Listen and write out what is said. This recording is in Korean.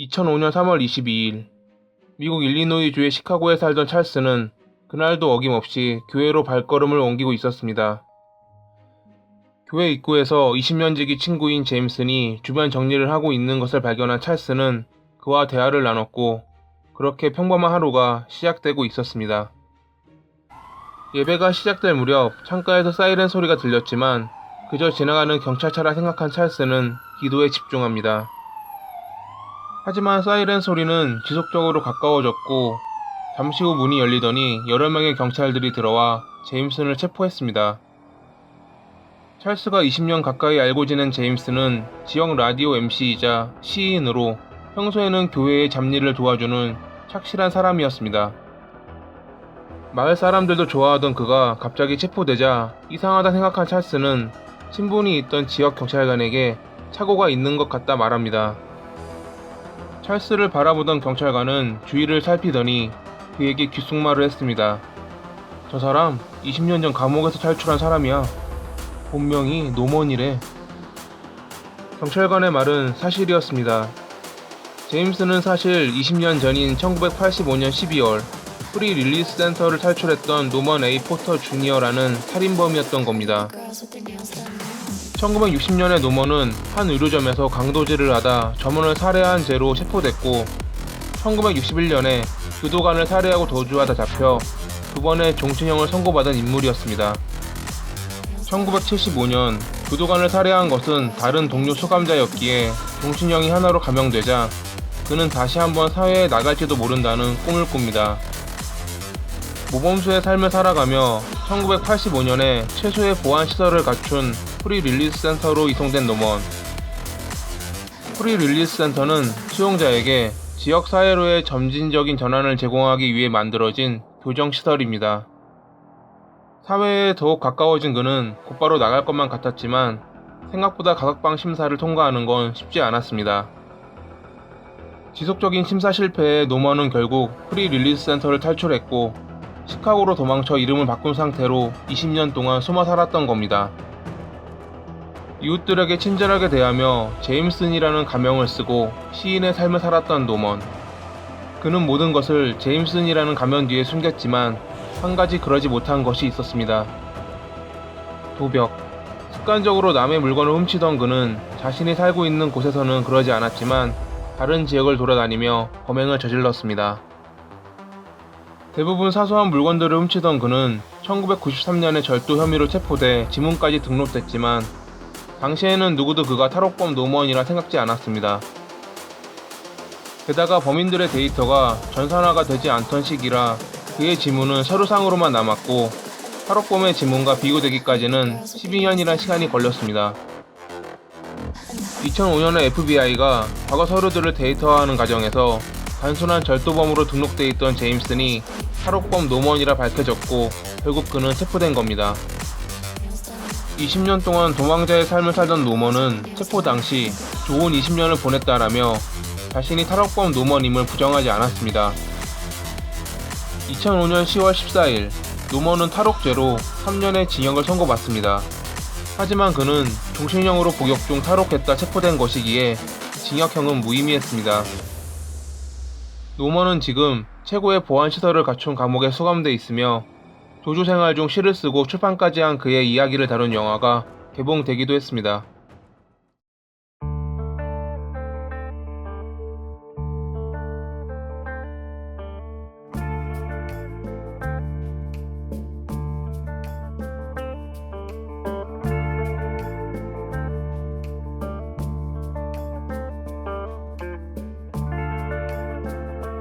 2005년 3월 22일 미국 일리노이주의 시카고에 살던 찰스는 그날도 어김없이 교회로 발걸음을 옮기고 있었습니다. 교회 입구에서 20년 지기 친구인 제임슨이 주변 정리를 하고 있는 것을 발견한 찰스는 그와 대화를 나눴고 그렇게 평범한 하루가 시작되고 있었습니다. 예배가 시작될 무렵 창가에서 사이렌 소리가 들렸지만 그저 지나가는 경찰차라 생각한 찰스는 기도에 집중합니다. 하지만 사이렌 소리는 지속적으로 가까워졌고 잠시 후 문이 열리더니 여러 명의 경찰들이 들어와 제임슨을 체포했습니다. 찰스가 20년 가까이 알고 지낸 제임슨은 지역 라디오 MC이자 시인으로 평소에는 교회의 잡일을 도와주는 착실한 사람이었습니다. 마을 사람들도 좋아하던 그가 갑자기 체포되자 이상하다 생각한 찰스는 친분이 있던 지역 경찰관에게 착오가 있는 것 같다 말합니다. 찰스를 바라보던 경찰관은 주위를 살피더니 그에게 귓속말을 했습니다. 저 사람 20년 전 감옥에서 탈출한 사람이야. 본명이 노먼이래. 경찰관의 말은 사실이었습니다. 제임스는 사실 20년 전인 1985년 12월 프리 릴리스 센터를 탈출했던 노먼 A 포터 주니어라는 살인범이었던 겁니다. 1960년에 노먼은 한 의료점에서 강도질을 하다 점원을 살해한 죄로 체포됐고 1961년에 교도관을 살해하고 도주하다 잡혀 2번의 종신형을 선고받은 인물이었습니다. 1975년 교도관을 살해한 것은 다른 동료 수감자였기에 종신형이 하나로 감형되자 그는 다시 한번 사회에 나갈지도 모른다는 꿈을 꿉니다. 모범수의 삶을 살아가며 1985년에 최소의 보안시설을 갖춘 프리 릴리스 센터로 이송된 노먼. 프리 릴리스 센터는 수용자에게 지역 사회로의 점진적인 전환을 제공하기 위해 만들어진 교정시설입니다. 사회에 더욱 가까워진 그는 곧바로 나갈 것만 같았지만 생각보다 가석방 심사를 통과하는 건 쉽지 않았습니다. 지속적인 심사 실패에 노먼은 결국 프리 릴리스 센터를 탈출했고 시카고로 도망쳐 이름을 바꾼 상태로 20년 동안 숨어 살았던 겁니다. 이웃들에게 친절하게 대하며 제임슨이라는 가명을 쓰고 시인의 삶을 살았던 노먼. 그는 모든 것을 제임슨이라는 가면 뒤에 숨겼지만 한 가지 그러지 못한 것이 있었습니다. 도벽. 습관적으로 남의 물건을 훔치던 그는 자신이 살고 있는 곳에서는 그러지 않았지만 다른 지역을 돌아다니며 범행을 저질렀습니다. 대부분 사소한 물건들을 훔치던 그는 1993년에 절도 혐의로 체포돼 지문까지 등록됐지만 당시에는 누구도 그가 탈옥범 노먼이라 생각지 않았습니다. 게다가 범인들의 데이터가 전산화가 되지 않던 시기라 그의 지문은 서류상으로만 남았고 탈옥범의 지문과 비교되기까지는 12년이란 시간이 걸렸습니다. 2005년에 FBI가 과거 서류들을 데이터화하는 과정에서 단순한 절도범으로 등록돼 있던 제임슨이 탈옥범 노먼이라 밝혀졌고 결국 그는 체포된 겁니다. 20년 동안 도망자의 삶을 살던 노먼은 체포 당시 좋은 20년을 보냈다라며 자신이 탈옥범 노먼임을 부정하지 않았습니다. 2005년 10월 14일 노먼은 탈옥죄로 3년의 징역을 선고받습니다. 하지만 그는 종신형으로 복역 중 탈옥했다 체포된 것이기에 징역형은 무의미했습니다. 노먼은 지금 최고의 보안시설을 갖춘 감옥에 수감돼 있으며 도주 생활 중 시를 쓰고 출판까지 한 그의 이야기를 다룬 영화가 개봉되기도 했습니다.